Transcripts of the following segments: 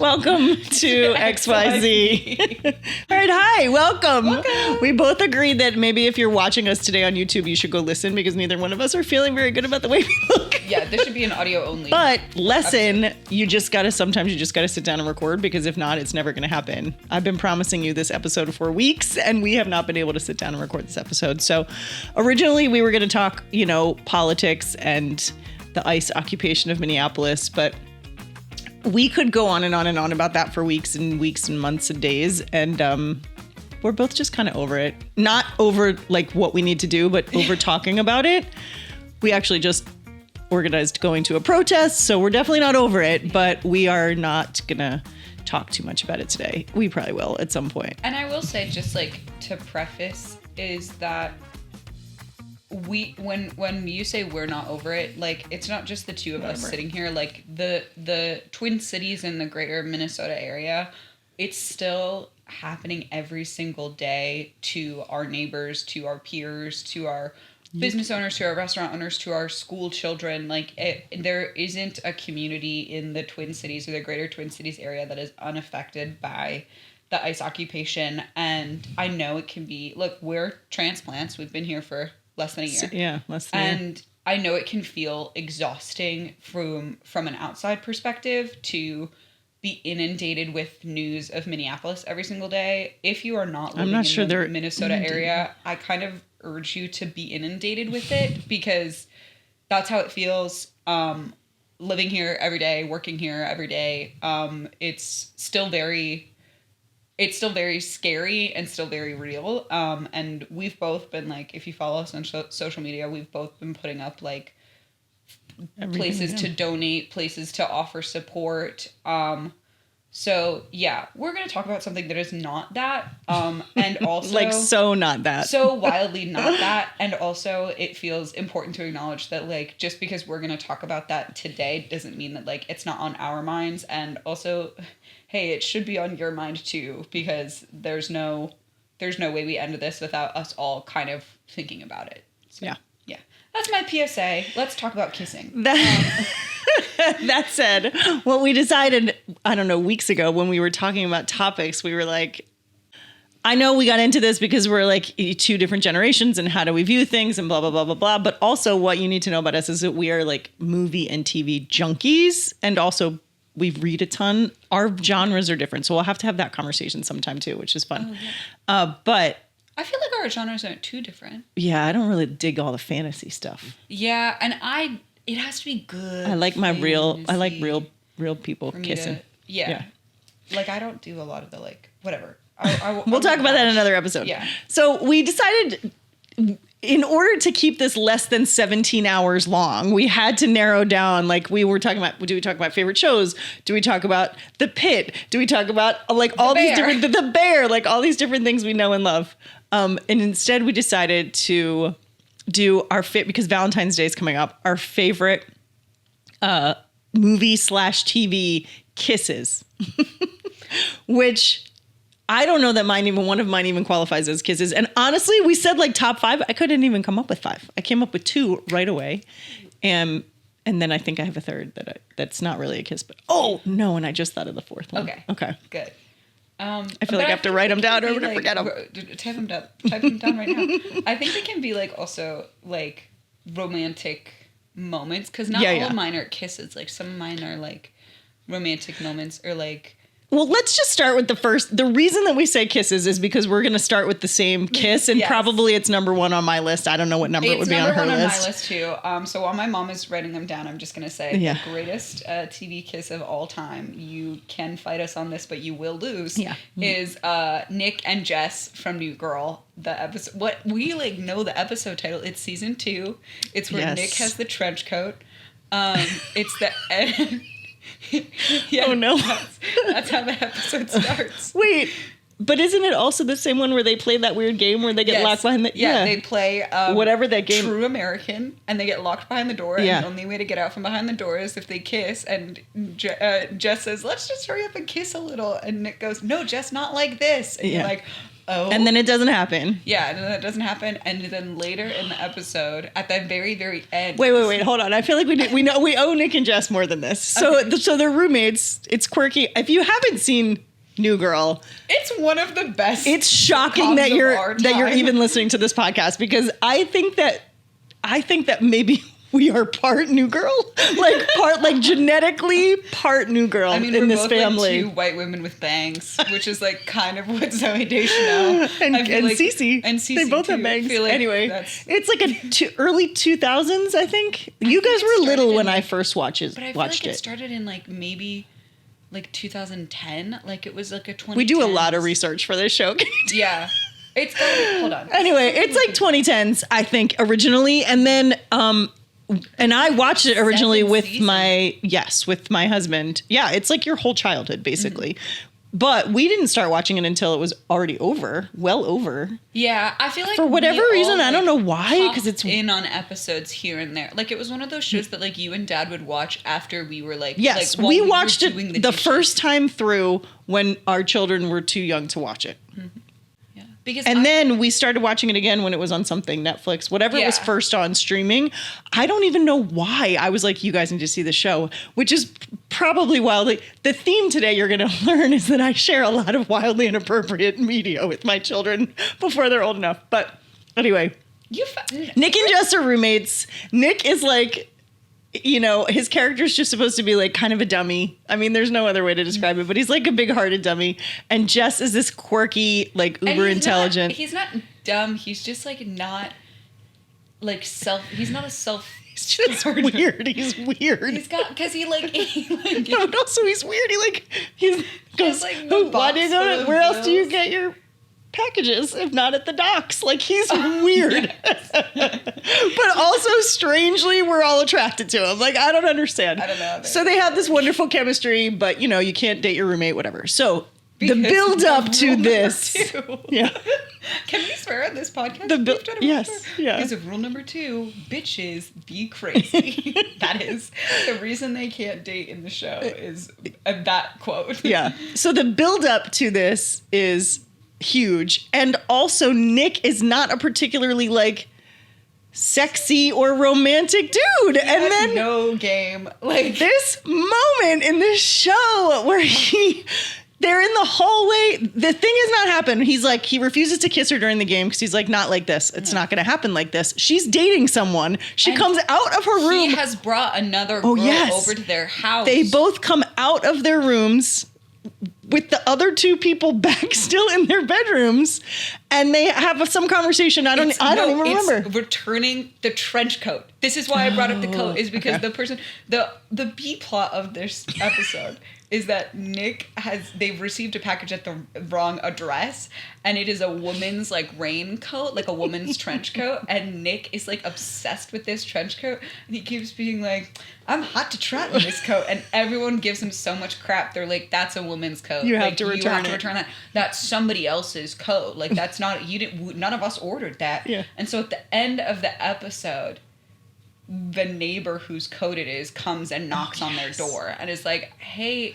Welcome to XYZ. All right, hi, welcome. We both agreed that maybe if you're watching us today on YouTube, you should go listen because neither one of us are feeling very good about the way we look. Yeah, this should be an audio only. But lesson, sometimes you just gotta sit down and record because if not, it's never gonna happen. I've been promising you this episode for weeks and we have not been able to sit down and record this episode. So originally we were gonna talk, politics and the ICE occupation of Minneapolis, but we could go on and on and on about that for weeks and weeks and months and days. And we're both just kind of over it. Not over like what we need to do, but over talking about it. We actually just organized going to a protest. So we're definitely not over it, but we are not going to talk too much about it today. We probably will at some point. And I will say, just like to preface, is that when you say we're not over it, like it's not just the two of us sitting here, like the Twin Cities and the greater Minnesota area, it's still happening every single day to our neighbors, to our peers, to our business owners, to our restaurant owners, to our school children. Like there isn't a community in the Twin Cities or the greater Twin Cities area that is unaffected by the ICE occupation. And I know it can be, look, we're transplants. We've been here for less than a year. Yeah, less than a year. And I know it can feel exhausting from an outside perspective to be inundated with news of Minneapolis every single day. If you are not living in the Minnesota area, I kind of urge you to be inundated with it because that's how it feels. Living here every day, working here every day. It's still very scary and still very real. And we've both been like, if you follow us on social media, we've both been putting up like places to donate, places to offer support. So yeah, we're going to talk about something that is not that. And also like so not that. So wildly not that. And also it feels important to acknowledge that like, just because we're going to talk about that today doesn't mean that like, it's not on our minds. And also, hey, it should be on your mind too, because there's no way we end this without us all kind of thinking about it. So, yeah. That's my PSA. Let's talk about kissing. That said, what we decided, I don't know, weeks ago when we were talking about topics, we were like, I know we got into this because we're like two different generations and how do we view things and blah, blah, blah, blah, blah. But also what you need to know about us is that we are like movie and TV junkies. And also we read a ton. Our genres are different. So we'll have to have that conversation sometime too, which is fun. Oh, yeah. But I feel like our genres aren't too different. Yeah, I don't really dig all the fantasy stuff. Yeah, and it has to be good. I like real people kissing. Yeah. Like I don't do a lot of the like whatever. We'll talk about that in another episode. Yeah. So we decided in order to keep this less than 17 hours long, we had to narrow down, like we were talking about, do we talk about favorite shows? Do we talk about The Pit? Do we talk about like all these different, The Bear, like all these different things we know and love? And instead we decided to do because Valentine's Day is coming up, our favorite movie/TV kisses, which I don't know that one of mine even qualifies as kisses. And honestly, we said like top 5. I couldn't even come up with 5. I came up with 2 right away. And then I think I have a third that's not really a kiss, but no. And I just thought of the 4th one. Okay. Good. I feel like I have to write them down or I'm going to forget them. Type them down right now. I think they can be like also like romantic moments because not all of mine are kisses. Like some of mine are like romantic moments or like. Well, let's just start with the reason that we say kisses is because we're going to start with the same kiss and probably it's number 1 on my list. I don't know what number it would be on her list. It's number 1 on my list too. So while my mom is writing them down, I'm just going to say the greatest TV kiss of all time. You can fight us on this, but you will lose. Yeah. Is Nick and Jess from New Girl. The episode, what we like know the episode title. It's season 2. It's where Nick has the trench coat. It's the end. Yeah, oh no. That's how the episode starts. Wait, but isn't it also the same one where they play that weird game where they get locked behind the... Yeah, they play... whatever that game... True American, and they get locked behind the door, and the only way to get out from behind the door is if they kiss, and Jess says, let's just hurry up and kiss a little, and Nick goes, no, Jess, not like this, and you're like, oh. And then it doesn't happen. Yeah, and then that doesn't happen. And then later in the episode, at the very, very end. Wait, hold on. I feel like we owe Nick and Jess more than this. So Okay. so they're roommates. It's quirky. If you haven't seen New Girl, It's one of the best. it's shocking sitcoms that of you're our that you're time. even listening to this podcast, because I think that maybe we are part New Girl, like genetically part New Girl I mean, in we're this both family. like two white women with bangs, which is like kind of what Zoe Deschanel and I feel like- Cece. and Cece They both too. have I bangs. feel like Anyway, that's- it's like early 2000s, I think. You think guys it were started little in, when I like- first watched But I feel watched like it it. started in like maybe like 2010. Like it was like a 20. We do a lot of research for this show. Yeah, it's gotta be, hold on. Anyway, it's like 2010s, I think, originally, and then and I watched it originally 7 with seasons. with my husband. Yeah, it's like your whole childhood basically. But we didn't start watching it until it was already well over. Yeah, I feel like For whatever we reason, all, I don't know why, hopped 'cause it's- in on episodes here and there. Like it was one of those shows that like you and Dad would watch after we were like, Yes, like, while we were watched doing it the dishes. first time through when our children were too young to watch it. Yeah, because And then we started watching it again when it was on something, Netflix, whatever it was Yeah. first on streaming. I don't even know why. I was like, you guys need to see the show, which is probably wildly. The theme today you're going to learn is that I share a lot of wildly inappropriate media with my children before they're old enough. But anyway, Nick and Jess are roommates. Nick is like, you know, his character's just supposed to be like kind of a dummy. I mean, there's no other way to describe it, but he's like a big-hearted dummy. And Jess is this quirky, like And uber intelligent. He's not dumb. He's just like not like he's not a self. He's just weird. He's weird. He's got because he like No, but also he's weird. He goes, like, the why do you box go full to, of where else do you bills." get your packages if not at the docks? Like, he's weird. But also, strangely, we're all attracted to him. Like, I don't understand. I don't know. So they have this wonderful chemistry, but, you know, you can't date your roommate, whatever. So Because the build up to rule number this. 2. Yeah. Can we swear on this podcast? The We've done it yes, before. yeah. Because of rule number 2, bitches be crazy. That is the reason they can't date in the show is that quote. Yeah. So the build up to this is huge. And also, Nick is not a particularly like sexy or romantic dude. And Has then no game. Like this moment in this show where they're in the hallway. The thing has not happened. He's like, he refuses to kiss her during the game because he's like, not like this. It's not going to happen like this. She's dating someone. She And comes out of her room. he has brought another girl yes. over to their house. They both come out of their rooms with the other two people back still in their bedrooms, and they have some conversation. I don't even remember. It's returning the trench coat. This is why I brought up the coat, is because okay. the person, the B plot of this episode is that they've received a package at the wrong address, and it is a woman's like raincoat, like a woman's trench coat, and Nick is like obsessed with this trench coat, and he keeps being like, I'm hot to trot in this coat, and everyone gives him so much crap. They're like, that's a woman's coat. You have Like, to return You have to it. return that. That's somebody else's coat. Like, that's not, you didn't, none of us ordered that. Yeah. And so at the end of the episode, the neighbor whose coat it is comes and knocks on their door and is like, hey,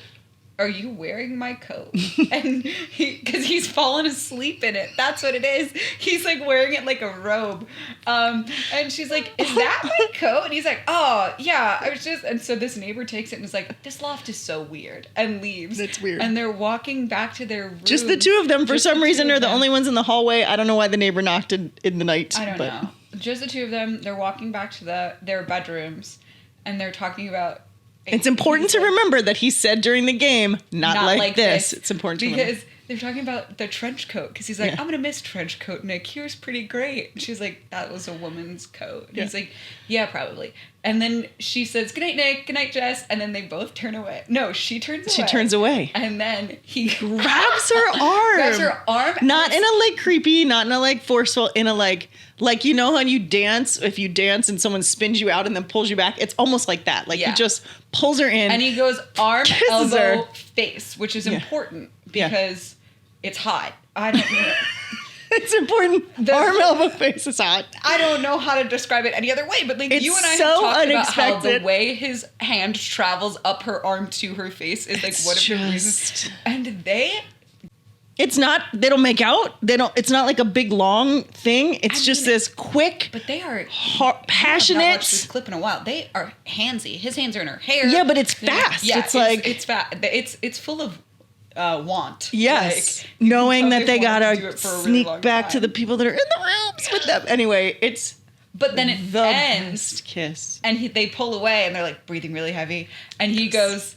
are you wearing my coat? And because he's fallen asleep in it. That's what it is. He's like wearing it like a robe. And she's like, is that my coat? And he's like, oh, yeah, I was just, and so this neighbor takes it and is like, this loft is so weird, and leaves. That's weird. And they're walking back to their room. Just the two of them, for Just some the reason, two are of the them. only ones in the hallway. I don't know why the neighbor knocked in the night. I don't know. Just the two of them. They're walking back to their bedrooms, and they're talking about. It's important to He's like, remember that he said during the game, not like this. It's important to remember. because they're talking about the trench coat. Because he's like, Yeah. I'm gonna miss trench coat, Nick. Yours pretty great. And she's like, that was a woman's coat. And he's like, yeah, probably. And then she says, good night, Nick. Good night, Jess. And then they both turn away. No, she turns away. She turns away. And then he Grabs her arm. grabs her arm. Not in a like creepy, not in a like forceful, in a like you know how you dance, if you dance and someone spins you out and then pulls you back, it's almost like that. Like Yeah. he just pulls her in. And he goes arm, Kisses elbow, her. face, which is Yeah. important Yeah. because it's hot. I don't know. It's important. The- Arm, elbow, face is hot. I don't know how to describe it any other way, but like It's you and I so have talked about how unexpected. the way his hand travels up her arm to her face is like It's one of the just- reasons. And they It's not, they don't make out. It's not like a big long thing. It's just this quick, but they are passionate. I have not watched this clip in a while. They are handsy. His hands are in her hair. Yeah, but it's fast. Yeah, it's fast. It's full of want. Yes. Like, knowing that they gotta to sneak back to the people that are in the rooms with them. Anyway, it's but then it the ends. best kiss. And they pull away and they're like breathing really heavy. And he goes,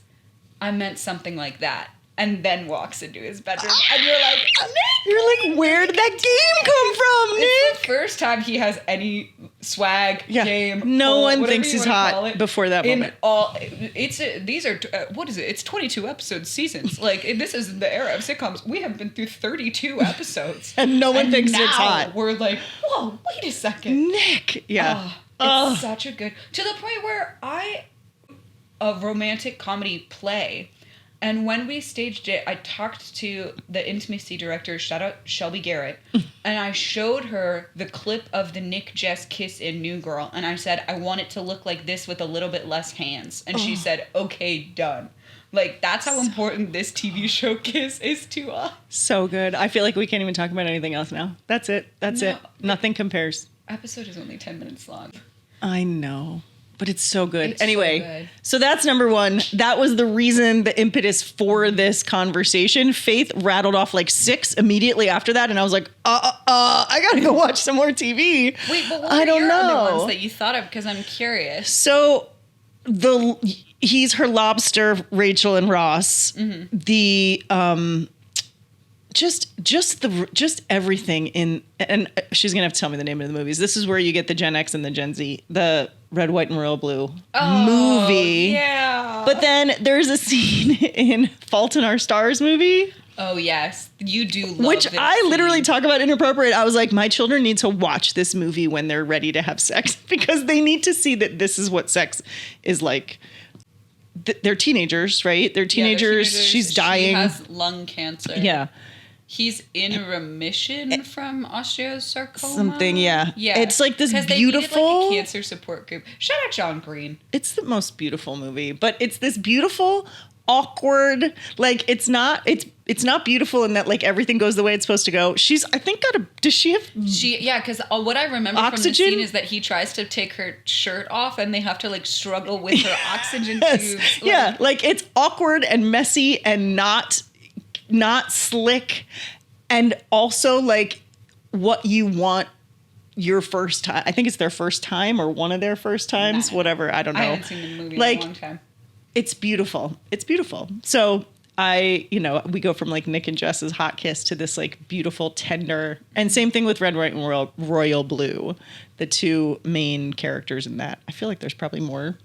I meant something like that. And then walks into his bedroom. And you're like, Nick! You're like, where did that game come from, Nick? It's the first time he has any swag, game. No pull, one thinks he's hot before that moment. These are, what is it? It's 22 episode seasons. Like, this is the era of sitcoms. We have been through 32 episodes. And no one thinks it's hot. We're like, whoa, wait a second. Nick. Yeah. It's such a good, to the point where a romantic comedy play. And when we staged it, I talked to the intimacy director, shout out Shelby Garrett, and I showed her the clip of the Nick Jess kiss in New Girl, and I said, I want it to look like this with a little bit less hands. And she said, okay, done. Like, that's how important this TV show kiss is to us. So good. I feel like we can't even talk about anything else now. That's it. That's it. Nothing compares. Episode is only 10 minutes long. I know. But it's so good. It's anyway, so good. So that's number one. That was the reason, the impetus for this conversation. Faith rattled off like 6 immediately after that. And I was like, I got to go watch some more TV. Wait, but what I were don't your know. other ones that you thought of? Because I'm curious. So he's her lobster, Rachel and Ross. Mm-hmm. The, just everything in, and she's gonna have to tell me the name of the movies. This is where you get the Gen X and the Gen Z, the Red, White, and Royal Blue movie. Yeah. But then there's a scene in Fault in Our Stars movie. Oh yes, you do love which this I scene. literally talk about inappropriate. I was like, my children need to watch this movie when they're ready to have sex because they need to see that this is what sex is like. They're teenagers, right? They're teenagers. She's dying. She has lung cancer. Yeah. He's in remission from osteosarcoma. Something, yeah. Yeah. It's like this beautiful... They needed like a cancer support group. Shout out John Green. It's the most beautiful movie, but it's this beautiful, awkward, like it's not beautiful in that like everything goes the way it's supposed to go. She's, I think, does she have... Yeah, because what I remember oxygen? from the scene is that he tries to take her shirt off and they have to like struggle with her oxygen tubes. Like, yeah, like it's awkward and messy and not slick, and also like what you want your first time. I think it's their first time or one of their first times, whatever. I don't know. I haven't seen the movie like, in a long time. It's beautiful. It's beautiful. So we go from like Nick and Jess's hot kiss to this like beautiful, tender, and same thing with Red, White, and Royal Blue, the two main characters in that. I feel like there's probably more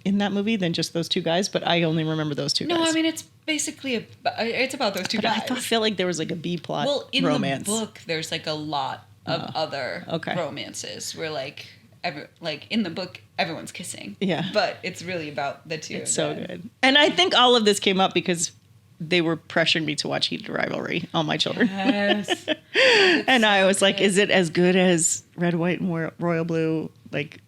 in that movie than just those two guys, but I only remember those two guys. No, I mean, it's basically it's about those two guys. I feel like there was like a B plot romance. The book, there's like a lot of other romances where like in the book everyone's kissing. Yeah. But it's really about the two. It's so good. And I think all of this came up because they were pressuring me to watch Heated Rivalry, all my children. Yes. And I was like, is it as good as Red, White, and Royal Blue? Like,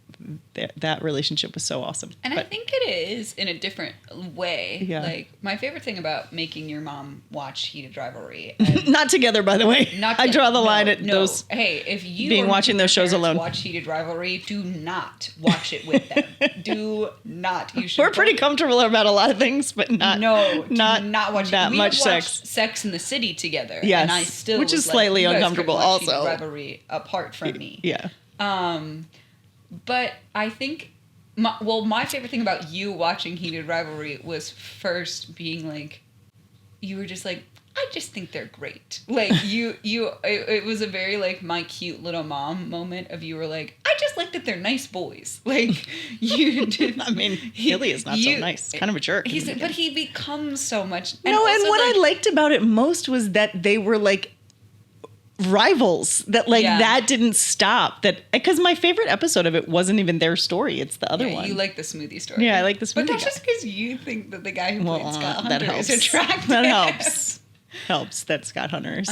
that relationship was so awesome. And I think it is in a different way. Yeah. Like, my favorite thing about making your mom watch Heated Rivalry. Not together, by the way. I draw the line at those. Hey, if you being watching those shows alone, watch Heated Rivalry, do not watch it with them. Do not. You should. We're pretty comfortable about a lot of things, but not watch that much sex. Sex in the City together. Yes. And I still which is slightly uncomfortable also. Heated Rivalry apart from me. Yeah. But I think, my favorite thing about you watching Heated Rivalry was first being like, you were just like, I just think they're great. Like it was a very like my cute little mom moment of you were like, I just like that they're nice boys. Like you did. I mean, Haley is not so nice. Kind of a jerk. But he becomes so much. And what I liked about it most was that they were like rivals, that like that didn't stop, that because my favorite episode of it wasn't even their story, it's the other one. You like the smoothie story. I like the smoothie. But that's just because you think that the guy who played Scott Hunter is attractive. That helps that Scott Hunter's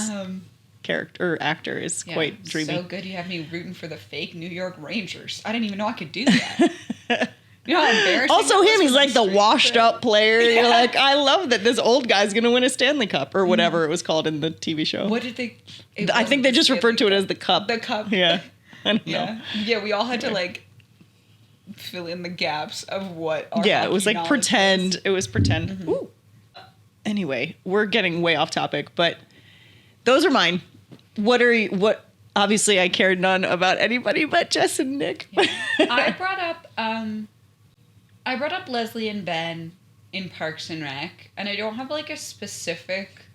character or actor is quite dreamy. So good. You have me rooting for the fake New York Rangers. I didn't even know I could do that. You know how embarrassing Also that him, was he's for like the street washed cred? up player. You're like, I love that this old guy's going to win a Stanley Cup or whatever it was called in the TV show. What did they? I think they just referred to it as the cup. The cup. Yeah. I don't know. Yeah. We all had to like fill in the gaps of what. Our Yeah, it was like hockey knowledge pretend. was. It was pretend. Mm-hmm. Ooh. Anyway, we're getting way off topic, but those are mine. What? Obviously, I cared none about anybody but Jess and Nick. Yeah. I brought up Leslie and Ben in Parks and Rec, and I don't have like a specific.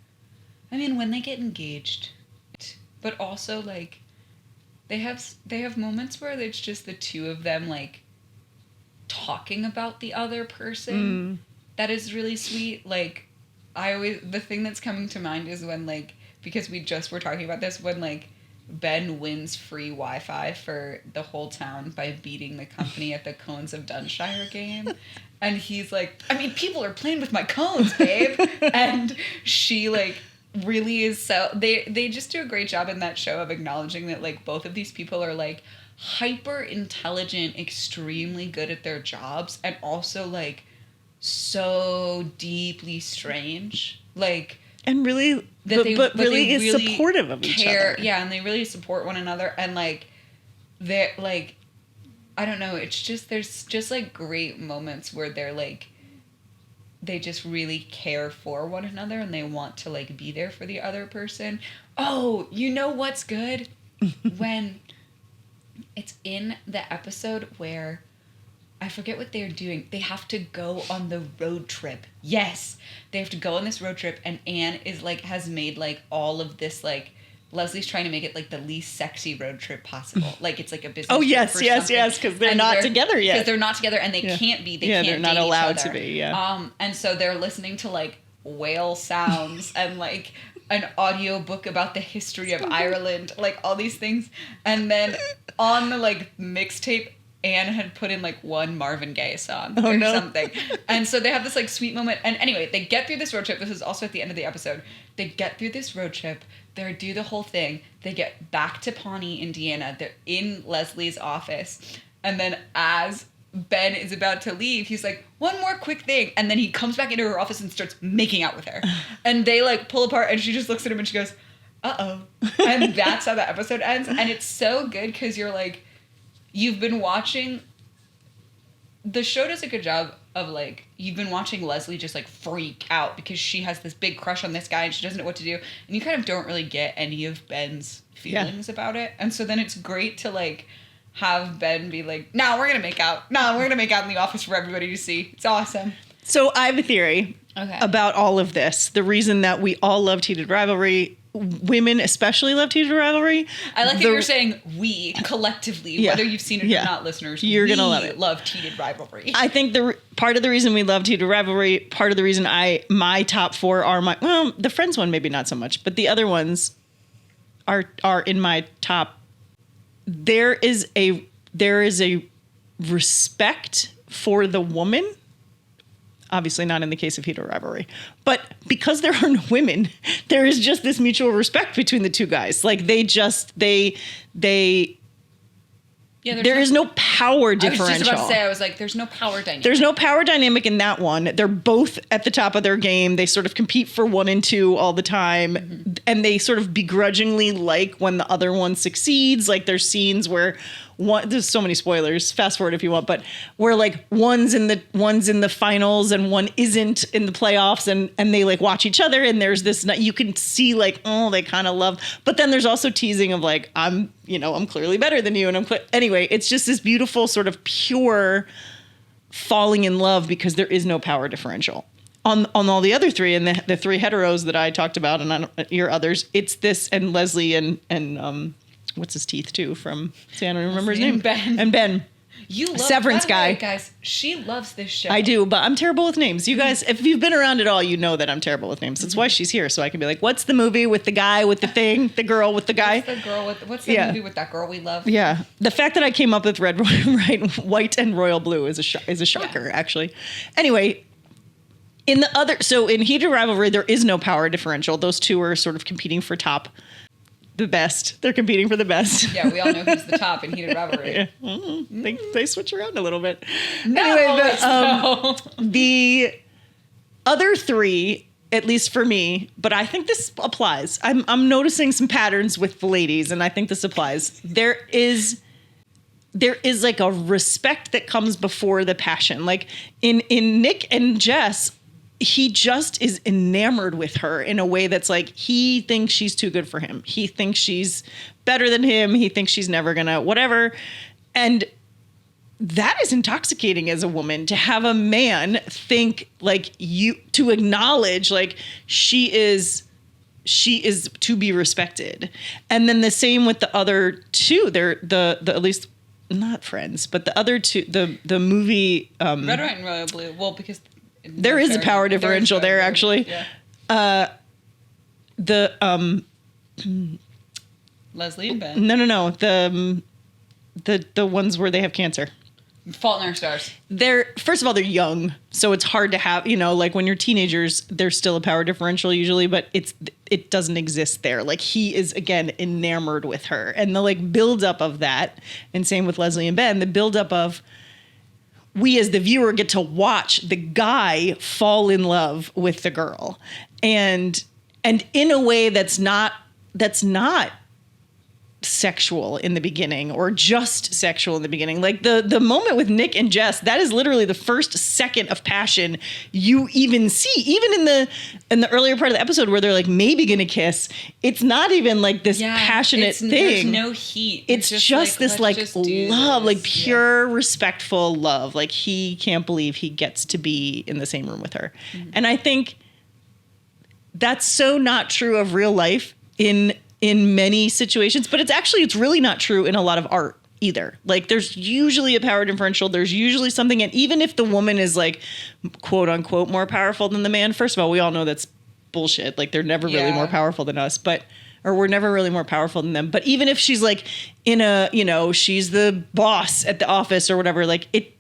I mean, when they get engaged, but also like they have moments where it's just the two of them like talking about the other person. That is really sweet. Like the thing that's coming to mind is when like, because we just were talking about this, when like Ben wins free Wi-Fi for the whole town by beating the company at the Cones of Dunshire game. And he's like, I mean, people are playing with my cones, babe. And she like really is so, they just do a great job in that show of acknowledging that like both of these people are like hyper intelligent, extremely good at their jobs, and also like so deeply strange. Like, And really, but really is supportive of each other. Yeah, and they really support one another. And like, they're like, I don't know. It's just, there's just like great moments where they're like, they just really care for one another and they want to like be there for the other person. Oh, you know what's good? When it's in the episode where I forget what they're doing. They have to go on the road trip. Yes. They have to go on this road trip, and Anne is like, has made like all of this, like, Leslie's trying to make it like the least sexy road trip possible. Like it's like a business Oh, trip yes, or yes, something. yes, because they're And not together yet. Because they're not together and they can't be. They can't they're not date allowed each to other. be, yeah. And so they're listening to like whale sounds and like an audio book about the history of Ireland, like all these things. And then on the like mixtape, Anne had put in like one Marvin Gaye song or something. And so they have this like sweet moment. And anyway, they get through this road trip. This is also at the end of the episode. They get through this road trip. They do the whole thing. They get back to Pawnee, Indiana. They're in Leslie's office. And then as Ben is about to leave, he's like, one more quick thing. And then he comes back into her office and starts making out with her. And they like pull apart and she just looks at him and she goes, uh-oh. And that's how the episode ends. And it's so good because you're like, you've been watching, the show does a good job of like, you've been watching Leslie just like freak out because she has this big crush on this guy and she doesn't know what to do. And you kind of don't really get any of Ben's feelings about it. And so then it's great to like have Ben be like, no, we're going to make out. No, we're going to make out in the office for everybody to see. It's awesome. So I have a theory about all of this. The reason that we all loved Heated Rivalry, women especially loved Heated Rivalry. I like that you're saying we collectively, whether you've seen it or not, listeners. You're gonna love it. Loved Heated Rivalry. I think part of the reason we loved Heated Rivalry, part of the reason my top four are the Friends one maybe not so much, but the other ones are in my top. There is a respect for the woman. Obviously not in the case of Heated Rivalry. But because there are no women, there is just this mutual respect between the two guys. Like there is no power differential. I was just about to say, I was like, there's no power dynamic. There's no power dynamic in that one. They're both at the top of their game. They sort of compete for 1 and 2 all the time. Mm-hmm. And they sort of begrudgingly like when the other one succeeds. Like there's scenes where there's so many spoilers, fast forward if you want, but where like one's in the finals and one isn't in the playoffs and they like watch each other and there's this, you can see like, oh, they kind of love, but then there's also teasing of like, I'm clearly better than you. And anyway, it's just this beautiful sort of pure falling in love because there is no power differential. On all the other three and the three heteros that I talked about and your others, it's this and Leslie and what's his teeth too from, I don't remember his name. Ben. And Ben. You love Severance guy. Guys, she loves this show. I do, but I'm terrible with names. You guys, if you've been around at all, you know that I'm terrible with names. That's why she's here, so I can be like, what's the movie with the guy with the thing, the girl with the guy? What's the movie with that girl we love? Yeah. The fact that I came up with red, white, and royal blue is a shocker, actually. Anyway, in Heated Rivalry, there is no power differential. Those two are sort of competing for top. the best. They're competing for the best. Yeah, we all know who's the top in heated rivalry. Yeah. They switch around a little bit. Not always, though. The other three, at least for me, but I think this applies. I'm noticing some patterns with the ladies, and I think this applies. There is like a respect that comes before the passion. Like in Nick and Jess, he just is enamored with her in a way that's like, he thinks she's too good for him. He thinks she's better than him. He thinks she's never gonna whatever. And that is intoxicating as a woman, to have a man think like you, to acknowledge like she is to be respected. And then the same with the other two. They're the at least not friends, but the other two, the movie Red, White, and Royal Blue. Well, because there is a power differential there, actually. Yeah. Leslie and Ben. No. The ones where they have cancer. Fault in Our Stars. First of all, they're young, so it's hard to have, like when you're teenagers, there's still a power differential usually, but it doesn't exist there. Like, he is, again, enamored with her. And the like buildup of that, and same with Leslie and Ben, the buildup of, we as the viewer get to watch the guy fall in love with the girl. And in a way that's not sexual in the beginning, or just sexual in the beginning. Like the moment with Nick and Jess, that is literally the first second of passion you even see. Even in the earlier part of the episode where they're like maybe gonna kiss, it's not even like this passionate thing. There's no heat. It's just this like love, like pure respectful love. Like, he can't believe he gets to be in the same room with her. Mm-hmm. And I think that's so not true of real life in many situations, but it's really not true in a lot of art either. Like, there's usually a power differential. There's usually something, and even if the woman is like, quote unquote, more powerful than the man, first of all, we all know that's bullshit. Like, they're never really more powerful than us, or we're never really more powerful than them. But even if she's like in a, she's the boss at the office or whatever, like it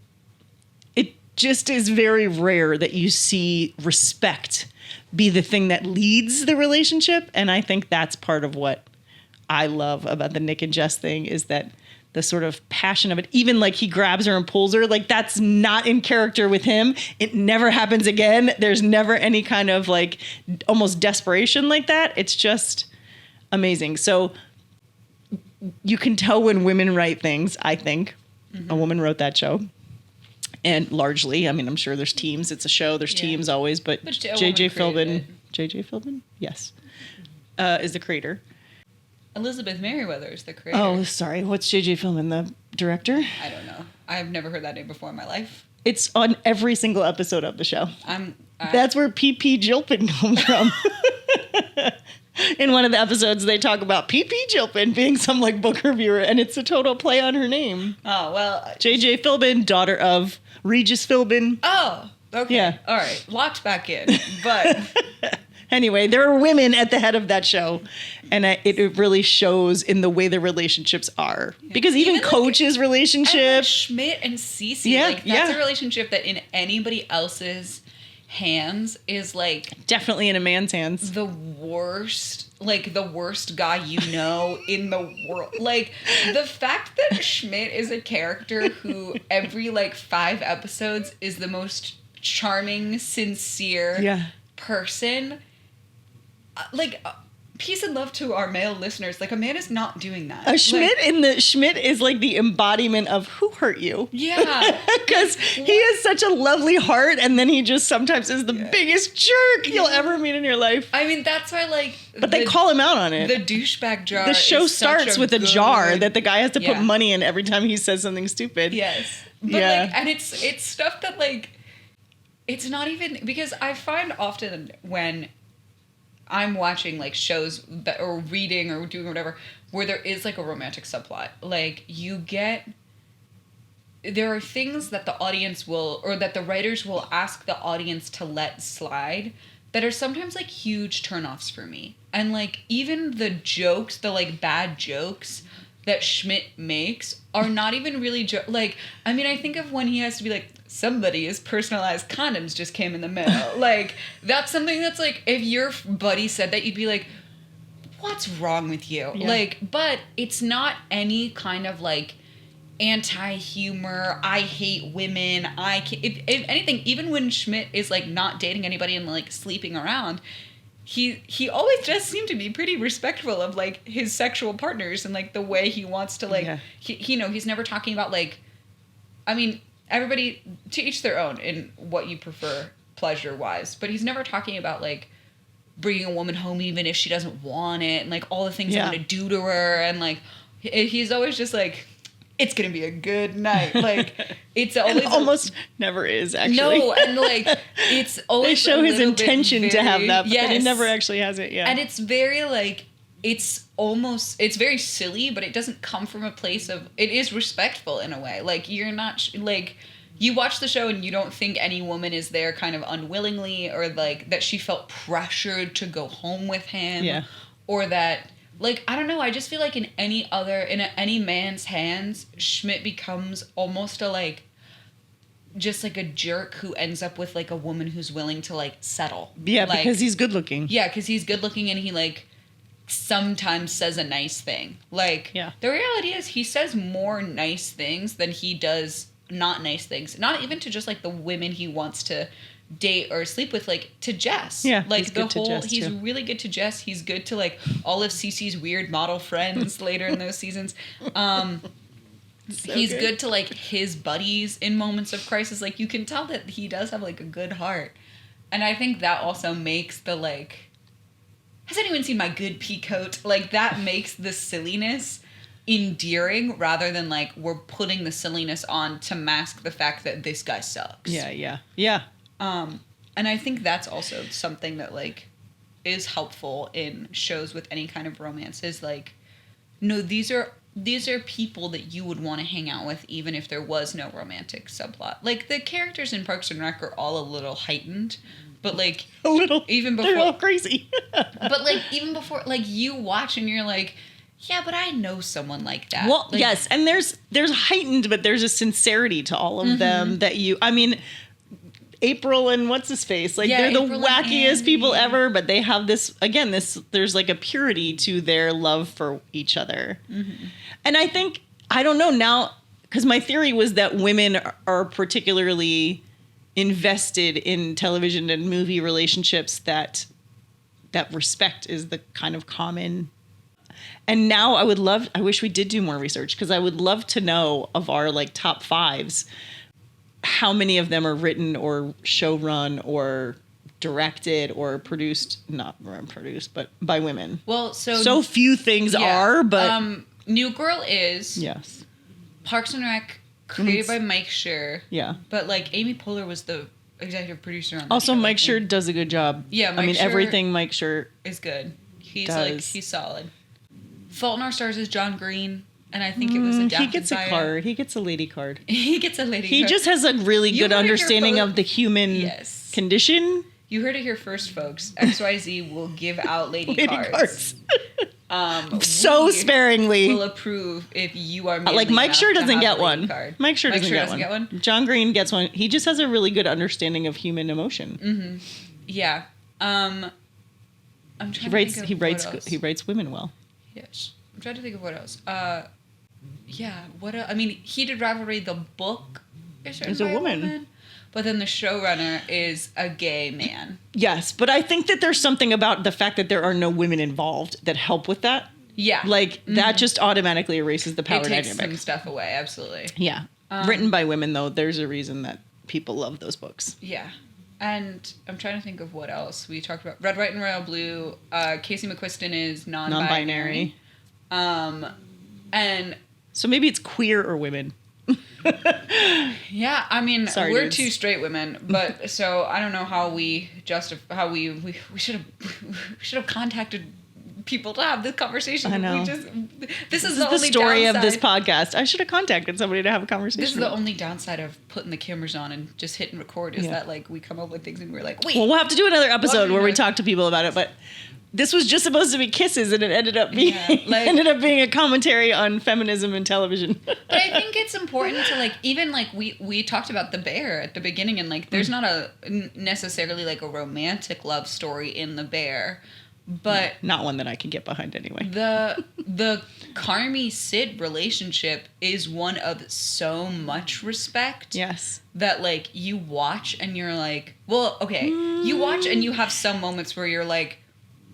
just is very rare that you see respect be the thing that leads the relationship. And I think that's part of what I love about the Nick and Jess thing, is that the sort of passion of it. Even like he grabs her and pulls her, like that's not in character with him. It never happens again. There's never any kind of like almost desperation like that. It's just amazing. So you can tell when women write things, I think. Mm-hmm. A woman wrote that show. And largely, I mean, I'm sure there's teams. It's a show. There's teams always, but J.J. Philbin, yes, is the creator. Elizabeth Merriweather is the creator. Oh, sorry. What's J.J. Philbin, the director? I don't know. I've never heard that name before in my life. It's on every single episode of the show. That's where P.P. Gilpin comes from. In one of the episodes, they talk about P.P. Gilpin being some like book reviewer, and it's a total play on her name. Oh, well. J.J. Philbin, daughter of Regis Philbin. Oh, okay. Yeah. All right. Locked back in. But anyway, there are women at the head of that show, and it really shows in the way the relationships are. Yeah. Because even Coach's like, relationship. Like Schmidt and Cece, that's a relationship that in anybody else's hands is like definitely in a man's hands, the worst guy in the world. Like, the fact that Schmidt is a character who every like 5 episodes is the most charming, sincere person, peace and love to our male listeners. Like, a man is not doing that. Schmidt is like the embodiment of who hurt you. Yeah. Because he has such a lovely heart, and then he just sometimes is the biggest jerk you'll ever meet in your life. I mean, that's why But they call him out on it. The douchebag jar. The show starts with a jar that the guy has to put money in every time he says something stupid. Yes. But and it's stuff that it's not even, because I find often when I'm watching like shows that, or reading or doing whatever, where there is like a romantic subplot, like there are things that the audience will, or that the writers will ask the audience to let slide, that are sometimes like huge turnoffs for me. And like, even the jokes, the like bad jokes that Schmidt makes are not even really I think of when he has to be like, somebody's personalized condoms just came in the mail. Like, that's something that's like, if your buddy said that, you'd be like, what's wrong with you? Yeah. Like, but it's not any kind of like anti-humor, I hate women, I can't, if anything, even when Schmidt is like not dating anybody and like sleeping around, he always does seem to be pretty respectful of like his sexual partners and like the way he wants to like he you know, he's never talking about like, I mean, everybody to each their own in what you prefer pleasure wise, but he's never talking about like bringing a woman home even if she doesn't want it and like all the things I'm gonna do to her, and like he's always just like, it's gonna be a good night. Like it's always almost never is actually. No, and like it's always they show his intention to have that, but it never actually has it. Yeah, and it's very like it's very silly, but it doesn't come from a place of, it is respectful in a way. Like you're not like, you watch the show and you don't think any woman is there kind of unwillingly, or like that she felt pressured to go home with him, or that. Like, I don't know, I just feel like in any man's hands, Schmidt becomes almost a, like, just, like, a jerk who ends up with, like, a woman who's willing to, like, settle. Yeah, like, because he's good looking. Yeah, because he's good looking and he, like, sometimes says a nice thing. Like, the reality is he says more nice things than he does not nice things. Not even to just, like, the women he wants to date or sleep with, like to Jess. Yeah, like he's good to Jess, he's too. really good to Jess. He's good to like all of Cece's weird model friends later in those seasons. He's good to like his buddies in moments of crisis. Like you can tell that he does have like a good heart, and I think that also makes the like, has anyone seen my good pea coat? Like that makes the silliness endearing rather than like we're putting the silliness on to mask the fact that this guy sucks. Yeah. And I think that's also something that like is helpful in shows with any kind of romance, is like, no, these are people that you would want to hang out with even if there was no romantic subplot. Like the characters in Parks and Rec are all a little heightened, but like a little, even before they're all crazy. But like even before, like you watch and you're like, yeah, but I know someone like that. Well, like, yes, and there's heightened, but there's a sincerity to all of them that I mean, April and what's his face, like they're the April wackiest people ever, but they have this there's like a purity to their love for each other. And I think, I don't know now, because my theory was that women are particularly invested in television and movie relationships, that respect is the kind of common. And now I wish we did do more research, because I would love to know of our like top fives, how many of them are written or show run or directed or produced, but by women. Well, so few things are, but New Girl is. Yes. Parks and Rec, created by Mike Schur. Yeah. But like Amy Poehler was the executive producer on that also show, Mike Schur does a good job. Yeah, Mike Schur everything Mike Schur is good. He's does. like, he's solid. Fault in Our Stars is John Green, and I think it was adapted. He gets a card. He gets a lady card. He gets a lady card. He just has a really good understanding of the human condition. You heard it here first, folks. XYZ will give out lady cards. So sparingly. Will approve if you are like Mike Schur doesn't get one. Card. Mike Schur doesn't get one. John Green gets one. He just has a really good understanding of human emotion. Yeah. I'm trying to think of what else. He writes women well. Yes. I'm trying to think of what else. Yeah. What else? I mean, he did Rivalry. The book is a woman. But then the showrunner is a gay man. Yes, but I think that there's something about the fact that there are no women involved that help with that. Yeah. Like, that just automatically erases the power dynamic. It takes some stuff away, absolutely. Yeah. Written by women, though, there's a reason that people love those books. Yeah. And I'm trying to think of what else we talked about. Red, White, and Royal Blue. Casey McQuiston is non-binary. And so maybe it's queer or women. Yeah, I mean, we're dudes. two straight women, but so I don't know how we should have contacted people to have this conversation. I know. This is the only story downside of this podcast. I should have contacted somebody to have a conversation. This is the only downside of putting the cameras on and just hitting record is that like we come up with things and we're like, wait. Well, we'll have to do another episode where we talk to people about it, but this was just supposed to be kisses, and it ended up being a commentary on feminism in television. But I think it's important to like, even like we talked about The Bear at the beginning, and like there's not necessarily like a romantic love story in The Bear, But not one that I can get behind anyway. The Carmi Sid relationship is one of so much respect. Yes. That like you watch and you're like, well, okay, you watch and you have some moments where you're like,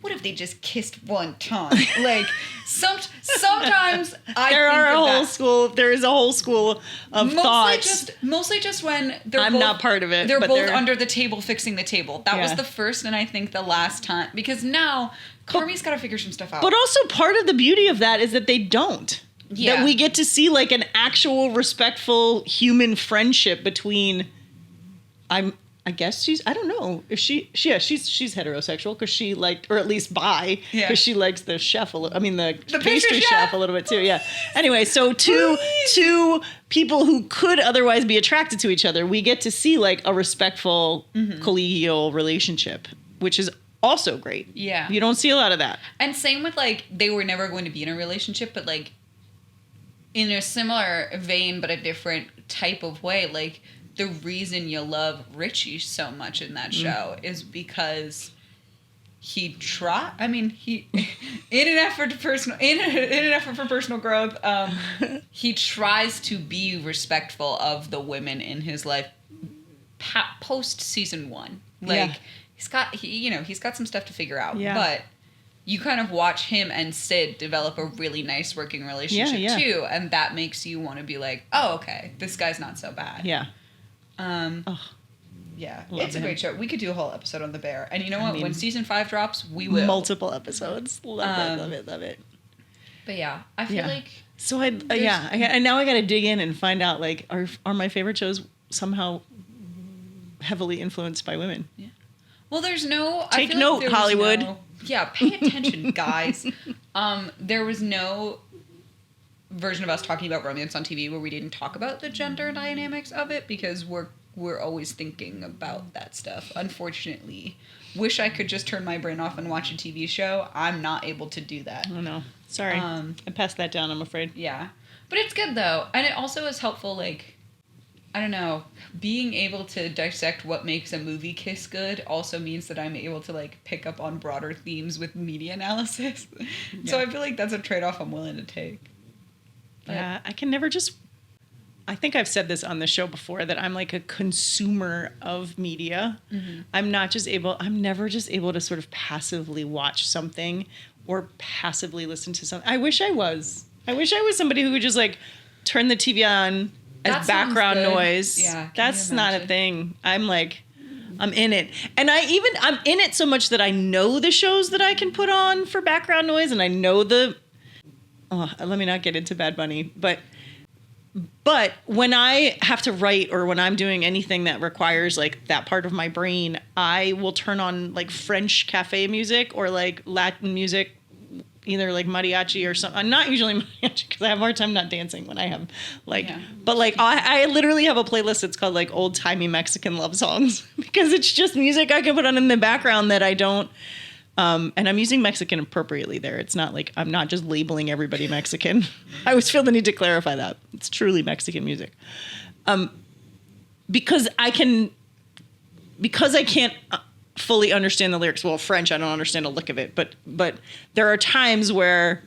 what if they just kissed one time? Like sometimes there is a whole school of thoughts. Mostly just when I'm not part of it. They're both under the table fixing the table. That was the first and I think the last time, because now Carmi's got to figure some stuff out. But also part of the beauty of that is that they don't. Yeah. That we get to see like an actual respectful human friendship between I guess I don't know if she's heterosexual because she liked, or at least bi, because she likes the chef the pastry chef a little bit too. Yeah. Anyway, so two people who could otherwise be attracted to each other, we get to see like a respectful collegial relationship, which is also great. Yeah. You don't see a lot of that. And same with like, they were never going to be in a relationship, but like in a similar vein, but a different type of way, like, the reason you love Richie so much in that show is because he in an effort for personal growth, he tries to be respectful of the women in his life post season 1. Like he's got some stuff to figure out, but you kind of watch him and Sid develop a really nice working relationship too, and that makes you want to be like, oh, okay, this guy's not so bad. Yeah. It's a great show. We could do a whole episode on The Bear. And you know what? When season 5 drops, we will. Multiple episodes. Love it. But yeah, I feel like... So and now I got to dig in and find out, like, are my favorite shows somehow heavily influenced by women? Yeah. Well, there's no... Take note, Hollywood. Pay attention, guys. There was no version of us talking about romance on TV where we didn't talk about the gender dynamics of it, because we're always thinking about that stuff. Unfortunately, wish I could just turn my brain off and watch a TV show. I'm not able to do that. Oh no, sorry, I passed that down, I'm afraid. Yeah, but it's good though, and it also is helpful. Like, I don't know, being able to dissect what makes a movie kiss good also means that I'm able to like pick up on broader themes with media analysis. So I feel like that's a trade-off I'm willing to take. Yeah, I can never just... I think I've said this on the show before, that I'm like a consumer of media. Mm-hmm. I'm never just able to sort of passively watch something or passively listen to something. I wish I was somebody who would just like turn the TV on as background noise. Yeah, that's not a thing. I'm in it. And I'm in it so much that I know the shows that I can put on for background noise, and I know let me not get into Bad Bunny, but when I have to write or when I'm doing anything that requires like that part of my brain, I will turn on like French cafe music or like Latin music, either like mariachi or something. Not usually mariachi because I have a hard time not dancing when I have but like I literally have a playlist that's called like old timey Mexican love songs because it's just music I can put on in the background that I don't. And I'm using Mexican appropriately there. It's not like I'm not just labeling everybody Mexican. I always feel the need to clarify that. It's truly Mexican music. Because I can't fully understand the lyrics. Well, French, I don't understand a lick of it. But there are times where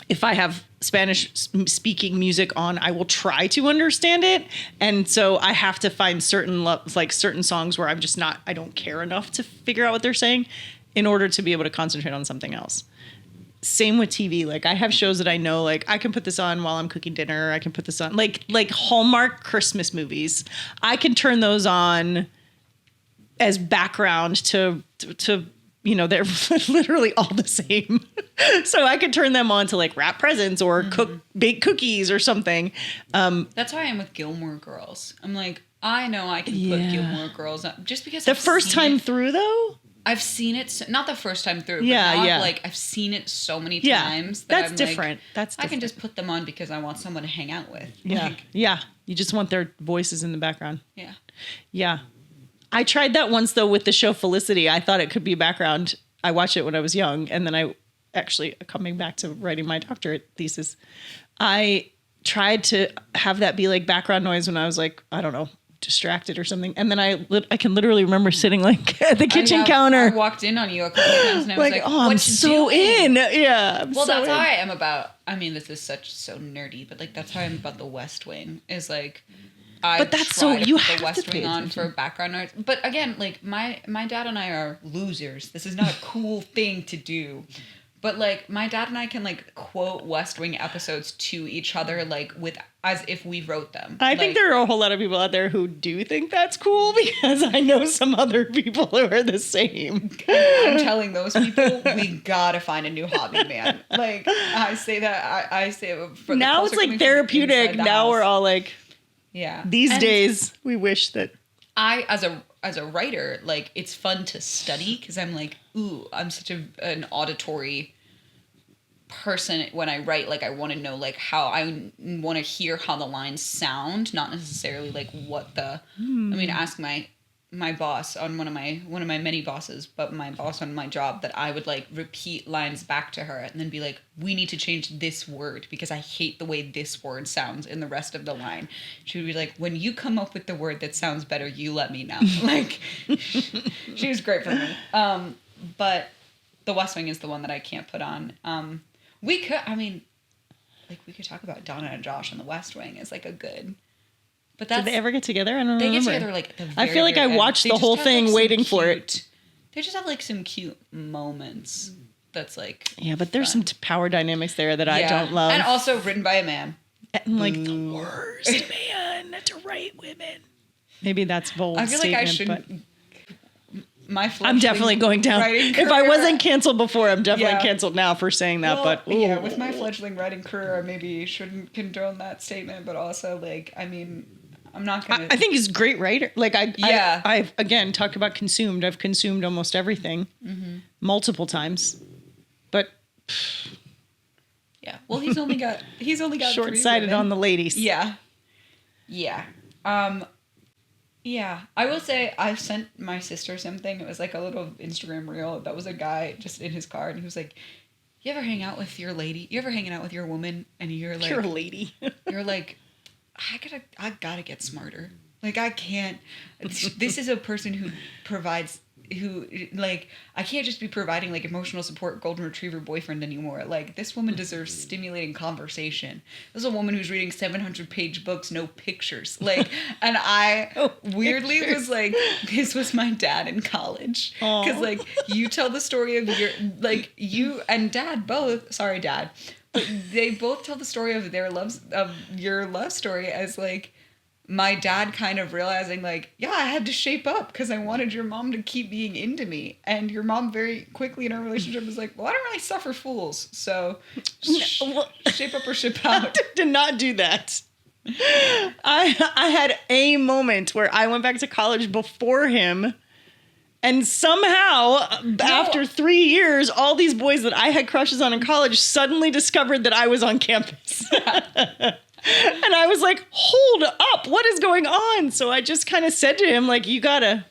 if I have Spanish speaking music on, I will try to understand it. And so I have to find certain songs where I don't care enough to figure out what they're saying in order to be able to concentrate on something else. Same with TV. Like I have shows that I know, like I can put this on while I'm cooking dinner. I can put this on like Hallmark Christmas movies. I can turn those on as background to they're literally all the same. So I could turn them on to like wrap presents or bake cookies or something. That's how I am with Gilmore Girls. I'm like, I know I can put Gilmore Girls on just because the first time through though. I've seen it, not the first time through, but I've seen it so many times that that's different. That's different. I can just put them on because I want someone to hang out with. Yeah, you just want their voices in the background. Yeah. I tried that once though with the show Felicity. I thought it could be background. I watched it when I was young, and then I actually coming back to writing my doctorate thesis, I tried to have that be like background noise when I was like, I don't know, distracted or something. And then I can literally remember sitting like at the kitchen counter. I walked in on you a couple of times and I was like, oh, I'm so in. Yeah. Well, that's how I am about, I mean, this is so nerdy, but like, that's how I am about the West Wing is like, but that's so you have the West Wing on for background noise. But again, like my dad and I are losers. This is not a cool thing to do. But like my dad and I can like quote West Wing episodes to each other like with as if we wrote them. I think there are a whole lot of people out there who do think that's cool because I know some other people who are the same. I'm telling those people we gotta find a new hobby, man. Like I say that I say it for now it's like therapeutic. Now we're all like, yeah. These days we wish that I as a writer, like it's fun to study because I'm like, ooh, I'm such an auditory person when I write. Like I want to know like how I want to hear how the lines sound, not necessarily like what the. I mean, ask my boss on one of my many bosses, but my boss on my job that I would like repeat lines back to her and then be like, we need to change this word because I hate the way this word sounds in the rest of the line. She would be like, when you come up with the word that sounds better, you let me know. Like she was great for me. But the West Wing is the one that I can't put on. We could talk about Donna and Josh on the West Wing as like a good. But did they ever get together? I don't remember. They get together like at the very, I feel like I watched the whole thing like, waiting for it. They just have like some cute moments. That's like but there's some power dynamics there that I don't love. And also written by a man. And like the worst man to write women. Maybe that's bold. I feel like I shouldn't. I'm definitely going down. If I wasn't canceled before, I'm definitely canceled now for saying that. Well, but with my fledgling writing career, I maybe shouldn't condone that statement. But also, like, I mean, I'm not gonna. I think he's a great writer. Like I've again talked about consumed. I've consumed almost everything, multiple times, but well, he's only got short-sighted on the ladies. Yeah. Yeah, I will say I sent my sister something. It was like a little Instagram reel. That was a guy just in his car, and he was like, "You ever hang out with your lady? You ever hanging out with your woman?" And you're like, "Your lady." You're like, I gotta get smarter. Like I can't. This is a person who provides. Who like I can't just be providing like emotional support golden retriever boyfriend anymore. Like this woman deserves stimulating conversation. This is a woman who's reading 700-page books, no pictures. Like, and I weirdly was like, this was my dad in college because like you tell the story of your like you and dad both. Sorry, dad, but they both tell the story of your love story as like. My dad kind of realizing like, yeah, I had to shape up because I wanted your mom to keep being into me. And your mom very quickly in our relationship was like, well, I don't really suffer fools. So shape up or ship out. Did not do that. I had a moment where I went back to college before him. And somehow, after 3 years, all these boys that I had crushes on in college suddenly discovered that I was on campus. And I was like, hold up, what is going on? So I just kind of said to him, like, you gotta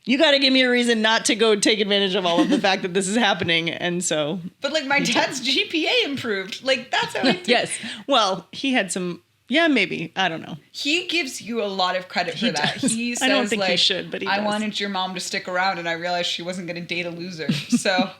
give me a reason not to go take advantage of all of the fact that this is happening. And so. But like my dad's GPA improved. Like that's how I did. Yes. Well, he had some, maybe. I don't know. He gives you a lot of credit for that. He says, I don't think like, he should, but he does. I wanted your mom to stick around and I realized she wasn't going to date a loser. So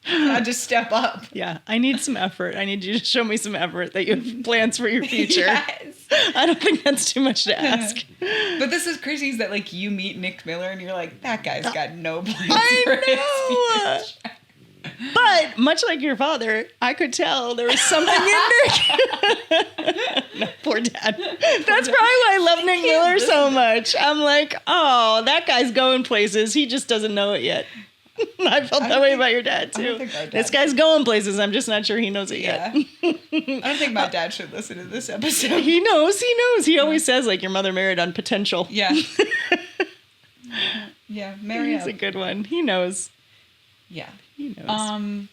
I had to step up. Yeah, I need some effort. I need you to show me some effort that you have plans for your future. Yes. I don't think that's too much to ask. But this is crazy is that like you meet Nick Miller and you're like, that guy's got no plans I know. But much like your father, I could tell there was something in Nick. No, poor dad. That's probably why I love Nick Miller so much. I'm like, oh, that guy's going places. He just doesn't know it yet. I felt that way about your dad too. This guy's going places. I'm just not sure he knows it yet. I don't think my dad should listen to this episode. He knows. He always says like your mother married on potential. Yeah. Yeah, marry He's up. a good one. He knows. Yeah. He knows. I'm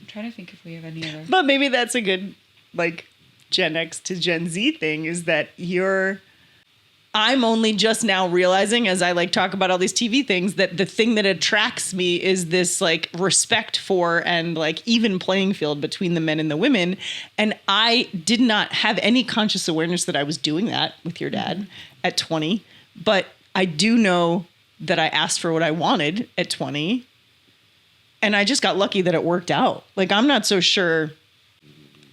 trying to think if we have any other. But maybe that's a good like Gen X to Gen Z thing is that you're I'm only just now realizing, as I like talk about all these TV things, that the thing that attracts me is this like respect for and like even playing field between the men and the women. And I did not have any conscious awareness that I was doing that with your dad at 20. But I do know that I asked for what I wanted at 20. And I just got lucky that it worked out. Like, I'm not so sure.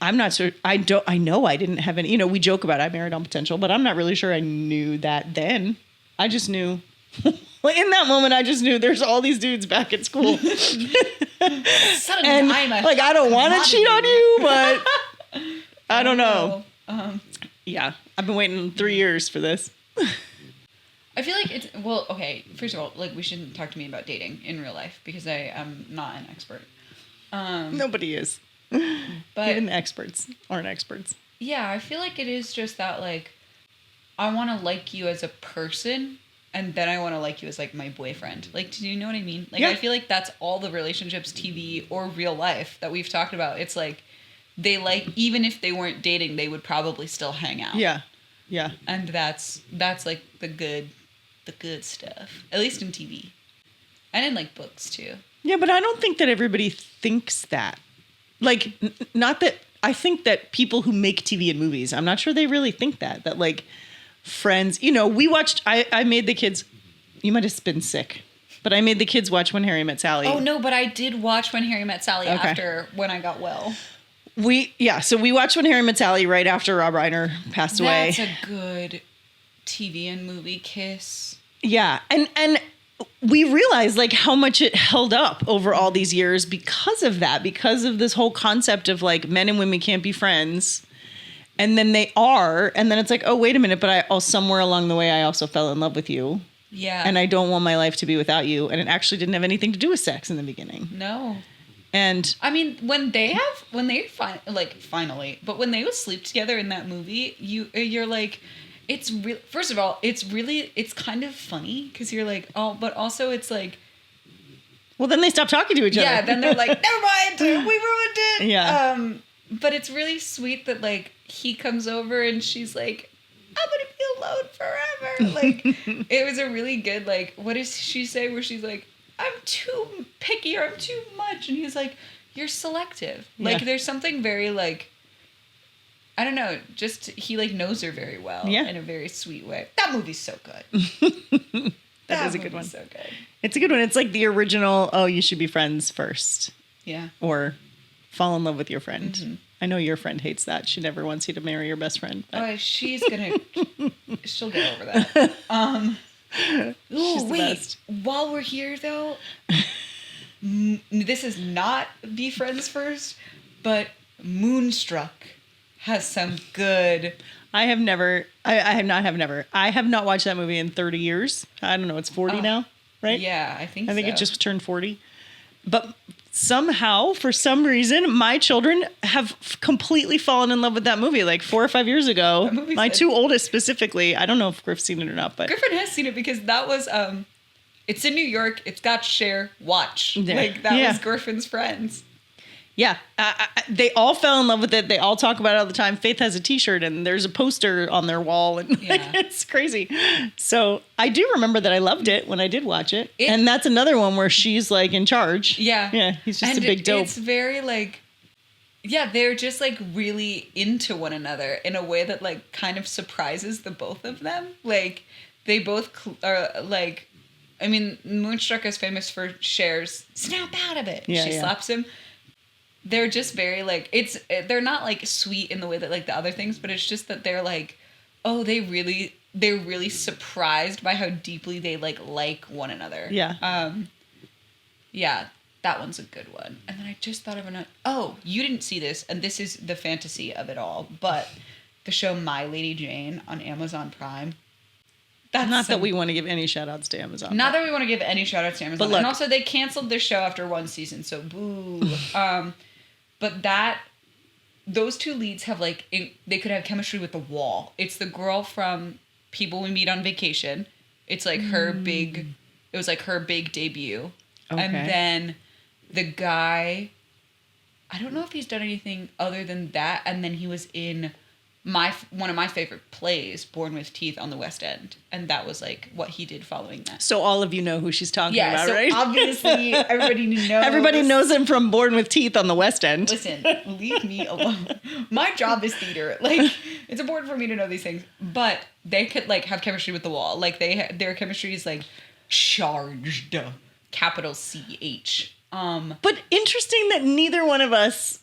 I know I didn't have any, you know, we joke about I married on potential, but I'm not really sure I knew that then. I just knew, like in that moment, I just knew there's all these dudes back at school. And like, I don't want to cheat on you, but I don't know. Yeah. I've been waiting 3 years for this. I feel like it's, well, okay, first of all, like, we shouldn't talk to me about dating in real life because I am not an expert. Nobody is. But even the experts aren't experts. Yeah, I feel like it is just that, like, I want to like you as a person, and then I want to like you as, like, my boyfriend. Like, do you know what I mean? Like, yeah. I feel like that's all the relationships, TV or real life, that we've talked about. It's like, they like, even if they weren't dating, they would probably still hang out. Yeah. Yeah. And that's like the good stuff, at least in TV. And in, like, books too. Yeah, but I don't think that everybody thinks that. Like, not that, I think that people who make TV and movies, I'm not sure they really think that like Friends, you know, we watched, I made the kids, you might have been sick, but I made the kids watch When Harry Met Sally. Oh no, but I did watch When Harry Met Sally after when I got well. So we watched When Harry Met Sally right after Rob Reiner passed away. That's a good TV and movie kiss. Yeah, and we realized like how much it held up over all these years because of that, because of this whole concept of like men and women can't be friends. And then they are. And then it's like, oh, wait a minute. But somewhere along the way, I also fell in love with you. Yeah. And I don't want my life to be without you. And it actually didn't have anything to do with sex in the beginning. No. And I mean, when they finally, but when they would sleep together in that movie, you're like, it's real. First of all, it's kind of funny because you're like, oh, but also it's like, well, then they stop talking to each other. Yeah, then they're like, never mind, we ruined it. Yeah. But it's really sweet that like he comes over and she's like, I'm gonna be alone forever. Like, it was a really good, like, what does she say where she's like, I'm too picky or I'm too much, and he's like, you're selective. Like, there's something very like, I don't know, just he like knows her very well in a very sweet way. That movie's so good. that is a good one. So good. It's a good one. It's like the original, oh, you should be friends first. Yeah. Or fall in love with your friend. Mm-hmm. I know your friend hates that. She never wants you to marry your best friend. But. Oh, she'll get over that. She's the best. While we're here though, this is not be friends first, but Moonstruck has some good. I have not watched that movie in 30 years. I don't know. It's 40 now, right? Yeah, I think it just turned 40. But somehow, for some reason, my children have completely fallen in love with that movie like 4 or 5 years ago. My two oldest specifically. I don't know if Griff's seen it or not, but Griffin has seen it because that was it's in New York. It's got Cher. Watch. Yeah. Like that was Griffin's friends. Yeah, they all fell in love with it. They all talk about it all the time. Faith has a T-shirt and there's a poster on their wall, and like, it's crazy. So I do remember that I loved it when I did watch it, and that's another one where she's like in charge. Yeah, he's just a big dope. It's very like, they're just like really into one another in a way that like kind of surprises the both of them. Like they both are like, I mean, Moonstruck is famous for Cher's snap out of it. She slaps him. They're just very like, they're not like sweet in the way that like the other things, but it's just that they're like, oh, they're really surprised by how deeply they like one another. Yeah. Yeah, that one's a good one. And then I just thought of oh, you didn't see this, and this is the fantasy of it all, but the show My Lady Jane on Amazon Prime. That's not that we want to give any shout outs to Amazon. Not that we want to give any shout outs to Amazon. But look, and also they canceled their show after one season, so boo. But those two leads have like, they could have chemistry with the wall. It's the girl from People We Meet on Vacation. It's like it was like her big debut. Okay. And then the guy, I don't know if he's done anything other than that. And then he was in one of my favorite plays, Born with Teeth, on the West End, and that was like what he did following that. So all of you know who she's talking about, so right? Obviously, everybody knows. Everybody knows him from Born with Teeth on the West End. Listen, leave me alone. My job is theater. Like, it's important for me to know these things, but they could like have chemistry with the wall. Like their chemistry is like charged, capital CH. But interesting that neither one of us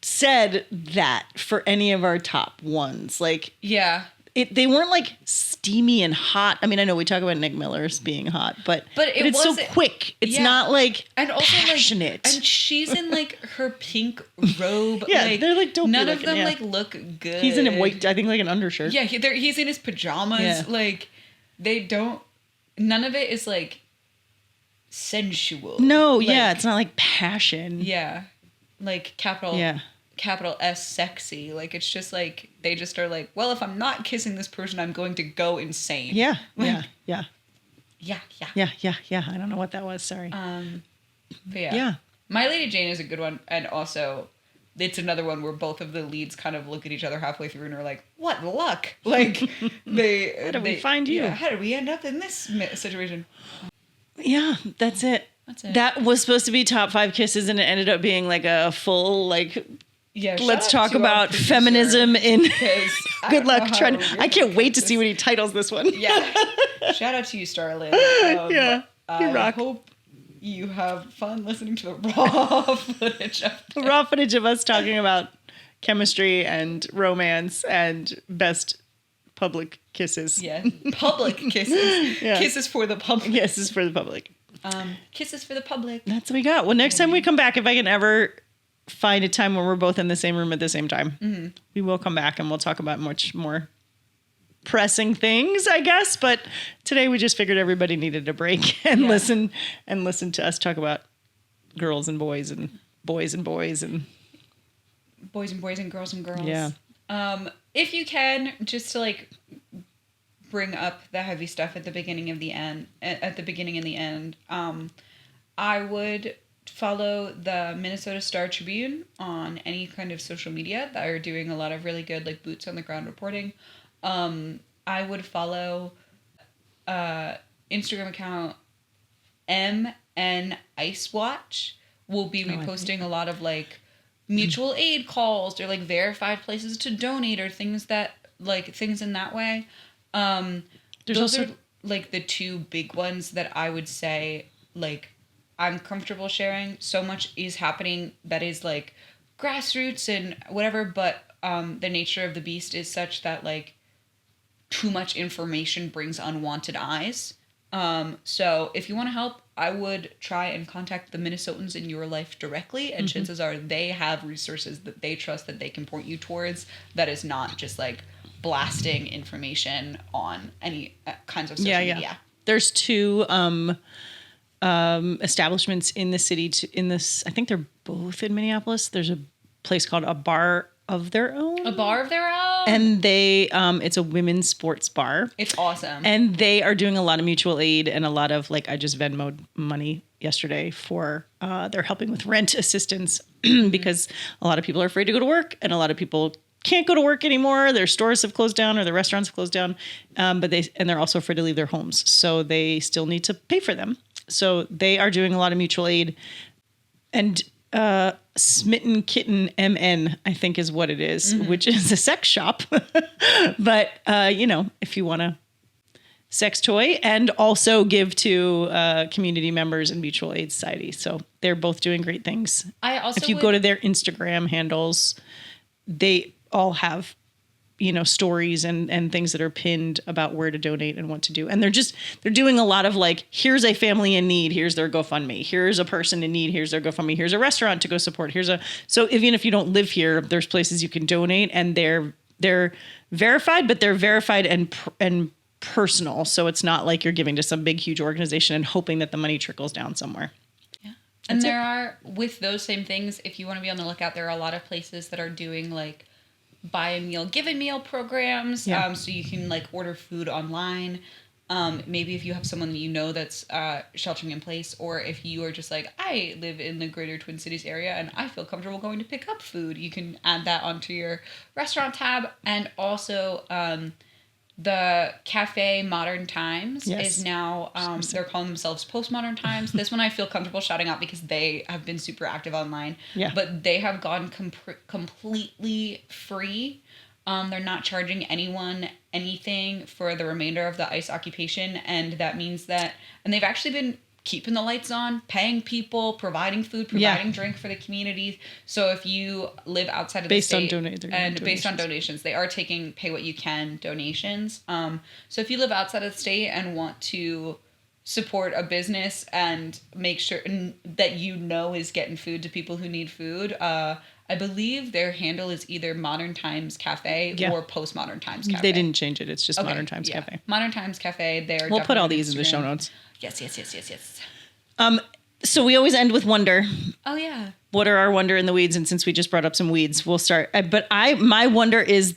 said that for any of our top ones. Like, yeah, they weren't like steamy and hot. I mean, I know we talk about Nick Miller's being hot, but it's so quick. It's not like and also passionate. Like, and she's in like her pink robe. Yeah, like, they're like none of them like look good. He's in a white, I think, like an undershirt. Yeah, he's in his pajamas. Yeah. Like, they don't. None of it is like sensual. No, like, it's not like passion. Yeah, like capital S sexy. Like, it's just like they just are like, well, if I'm not kissing this person, I'm going to go insane. Yeah, like, yeah. I don't know what that was. Sorry. But yeah. My Lady Jane is a good one, and also it's another one where both of the leads kind of look at each other halfway through and are like, "What luck!" Like how did we find you? Yeah, how did we end up in this situation? Yeah, that's it. That was supposed to be top 5 kisses, and it ended up being like a full like. Yeah, let's talk about feminism in. Good luck trying. I can't wait to see what he titles this one. Yeah. Shout out to you, Starlin. Yeah, you rock. I hope you have fun listening to the raw footage of us talking about chemistry and romance and best public kisses. Yeah, public kisses. Yeah. Kisses for the public. Kisses for the public. Kisses for the public. That's what we got. Well, next time we come back, if I can ever find a time when we're both in the same room at the same time, we will come back and we'll talk about much more pressing things, I guess. But today we just figured everybody needed a break and listen to us talk about girls and boys and boys and boys and boys and boys and girls and girls. Yeah. If you can, just to like bring up the heavy stuff at the beginning and the end, I would follow the Minnesota Star Tribune on any kind of social media that are doing a lot of really good like boots on the ground reporting. I would follow Instagram account MN Ice Watch. Will be reposting a lot of like mutual aid calls or like verified places to donate or things in that way. Those also are like the two big ones that I would say like I'm comfortable sharing. So much is happening that is like grassroots and whatever, but the nature of the beast is such that like too much information brings unwanted eyes. So if you want to help, I would try and contact the Minnesotans in your life directly, and chances are they have resources that they trust that they can point you towards that is not just like blasting information on any kinds of social media. There's 2 establishments in the city I think they're both in Minneapolis. There's a place called A Bar of Their Own. A Bar of Their Own? And they, it's a women's sports bar. It's awesome. And they are doing a lot of mutual aid and a lot of like, I just Venmoed money yesterday for, they're helping with rent assistance because a lot of people are afraid to go to work and a lot of people can't go to work anymore. Their stores have closed down or their restaurants have closed down. But they're also afraid to leave their homes. So they still need to pay for them. So they are doing a lot of mutual aid, and Smitten Kitten MN, I think is what it is, which is a sex shop. But, if you want a sex toy, and also give to community members and mutual aid society. So they're both doing great things. If you go to their Instagram handles, they all have stories and things that are pinned about where to donate and what to do. And they're doing a lot of like, here's a family in need, here's their GoFundMe. Here's a person in need, here's their GoFundMe. Here's a restaurant to go support. So even if you don't live here, there's places you can donate, and they're verified, but they're verified and personal. So it's not like you're giving to some big, huge organization and hoping that the money trickles down somewhere. Yeah. And there are, with those same things, if you want to be on the lookout, there are a lot of places that are doing like buy a meal, give a meal programs. So you can like order food online. Maybe if you have someone that you know that's sheltering in place, or if you are just like, I live in the greater Twin Cities area and I feel comfortable going to pick up food, you can add that onto your restaurant tab. And also the cafe Modern Times is now, they're calling themselves Postmodern Times. This one I feel comfortable shouting out because they have been super active online. Yeah. But they have gone completely free. They're not charging anyone anything for the remainder of the ICE occupation. And that means that, and they've actually been keeping the lights on, paying people, providing food, providing drink for the community. So if you live outside of the state, based on donations, they are taking pay what you can donations. So if you live outside of the state and want to support a business and make sure that is getting food to people who need food, I believe their handle is either Modern Times Cafe or Postmodern Times Cafe. They didn't change it. It's just Modern Times Cafe. Modern Times Cafe. We'll put all these in the show notes. Yes. So we always end with wonder. Oh, yeah. What are our wonder in the weeds? And since we just brought up some weeds, we'll start. But my wonder is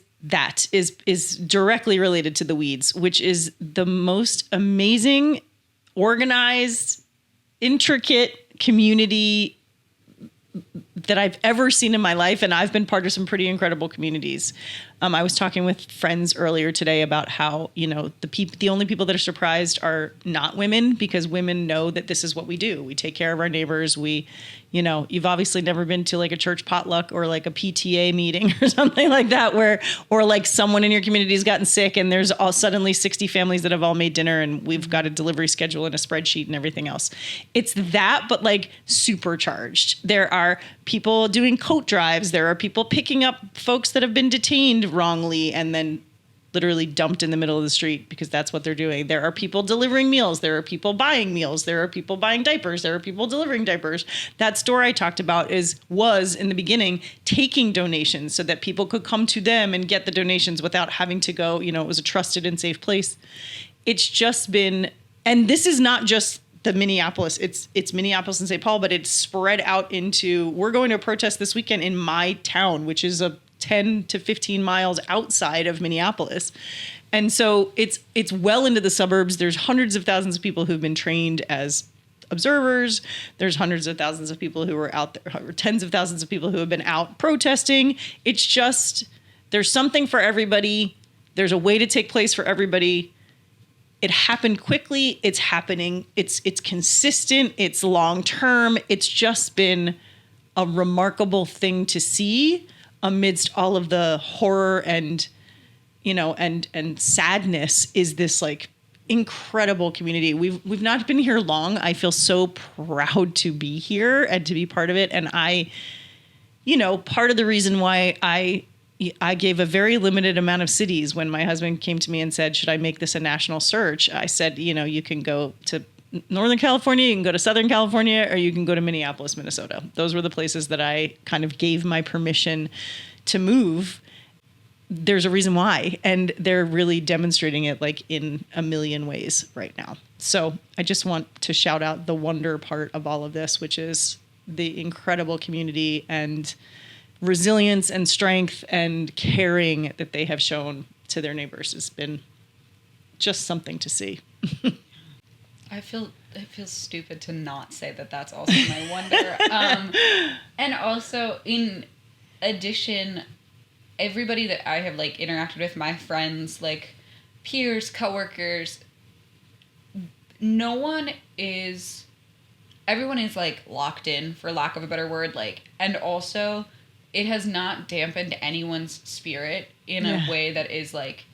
directly related to the weeds, which is the most amazing, organized, intricate community that I've ever seen in my life. And I've been part of some pretty incredible communities. I was talking with friends earlier today about how, the only people that are surprised are not women, because women know that this is what we do. We take care of our neighbors. You've obviously never been to like a church potluck or like a PTA meeting or something like that, or like someone in your community has gotten sick and there's all suddenly 60 families that have all made dinner and we've got a delivery schedule and a spreadsheet and everything else. It's that, but like supercharged. There are people doing coat drives. There are people picking up folks that have been detained wrongly and then literally dumped in the middle of the street because that's what they're doing. There are people delivering meals. There are people buying meals. There are people buying diapers. There are people delivering diapers. That store I talked about was in the beginning taking donations so that people could come to them and get the donations without having to go, it was a trusted and safe place. It's just been, and this is not just the Minneapolis, it's Minneapolis and St. Paul, but it's spread out into, we're going to a protest this weekend in my town, which is a 10 to 15 miles outside of Minneapolis. And so it's well into the suburbs. There's hundreds of thousands of people who've been trained as observers. There's hundreds of thousands of people who are out there, tens of thousands of people who have been out protesting. It's just, there's something for everybody. There's a way to take place for everybody. It happened quickly. It's happening. It's consistent. It's long term. It's just been a remarkable thing to see amidst all of the horror and sadness. Is this like incredible community. We've not been here long. I feel so proud to be here and to be part of it. And part of the reason why I gave a very limited amount of cities when my husband came to me and said, should I make this a national search? I said, you can go to Northern California, you can go to Southern California, or you can go to Minneapolis, Minnesota. Those were the places that I kind of gave my permission to move. There's a reason why, and they're really demonstrating it like in a million ways right now. So I just want to shout out the wonder part of all of this, which is the incredible community and resilience and strength and caring that they have shown to their neighbors. Has been just something to see. It feels stupid to not say that that's also my wonder. And also, in addition, everybody that I have like interacted with, my friends, like peers, coworkers, everyone is like locked in, for lack of a better word, like, and also it has not dampened anyone's spirit in a way that is like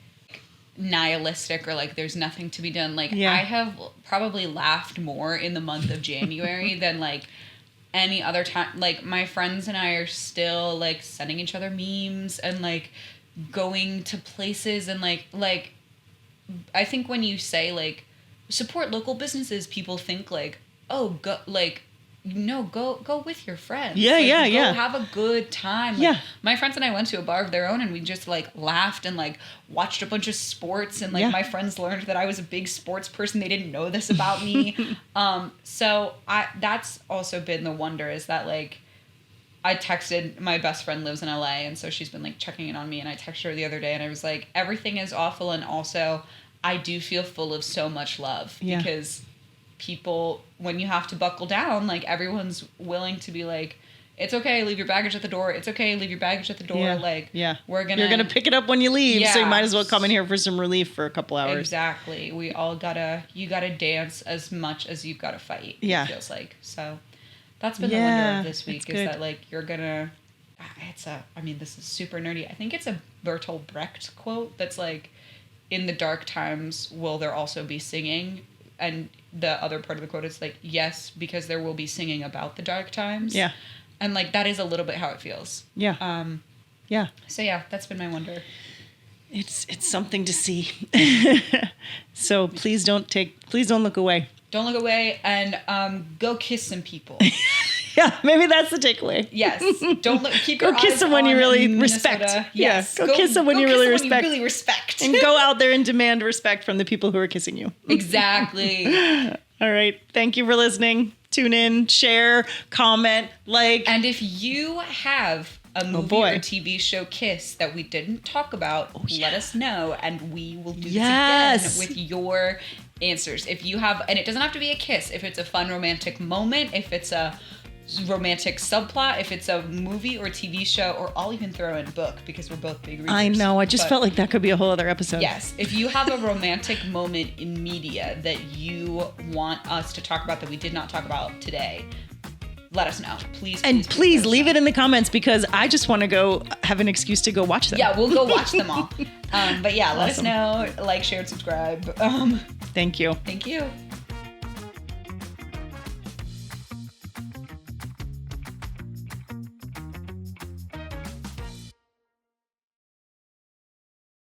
nihilistic or like there's nothing to be done. Like I have probably laughed more in the month of January than like any other time. Like my friends and I are still like sending each other memes and like going to places and like I think when you say like support local businesses, people think like, oh, go like, no, go with your friends. Yeah, like, go have a good time. Like, yeah. My friends and I went to a bar of their own and we just like laughed and like watched a bunch of sports and like my friends learned that I was a big sports person. They didn't know this about me. So that's also been the wonder, is that like I texted, my best friend lives in LA and so she's been like checking in on me, and I texted her the other day and I was like, everything is awful and also I do feel full of so much love Yeah. because people, when you have to buckle down, like everyone's willing to be like, it's okay, leave your baggage at the door. It's okay, leave your baggage at the door. Yeah. Like, Yeah. you're You're gonna pick it up when you leave, so you Yeah. might as well come in here for some relief for a couple hours. Exactly. We all you gotta dance as much as you've gotta fight. Yeah. It feels like. So that's been Yeah, the wonder of this week that's is good. that like you're gonna, this is super nerdy. I think it's a Bertolt Brecht quote that's like, in the dark times, will there also be singing? And the other part of the quote is like, yes, because there will be singing about the dark times. Yeah. And like, that is a little bit how it feels. Yeah. Yeah. So yeah, that's been my wonder. It's something to see. So please don't look away. Don't look away and go kiss some people. Yeah, maybe that's the takeaway. Yes. Don't look. Keep your Go kiss eyes someone you on really Minnesota. respect. Yes. Yeah, go kiss someone you really respect. You really respect. And go out there and demand respect from the people who are kissing you. Exactly. All right. Thank you for listening. Tune in, share, comment, like. And if you have a movie or TV show kiss that we didn't talk about, let us know, and we will do this again with your answers. If you have, and it doesn't have to be a kiss. If it's a fun romantic moment, if it's a romantic subplot, if it's a movie or TV show, or I'll even throw in a book because we're both big readers. I know. I just felt like that could be a whole other episode. Yes. If you have a romantic moment in media that you want us to talk about that we did not talk about today, let us know. Please leave it in the comments because I just want to go have an excuse to go watch them. Yeah, we'll go watch them all. But yeah, let us know. Like, share, and subscribe. Thank you. Thank you.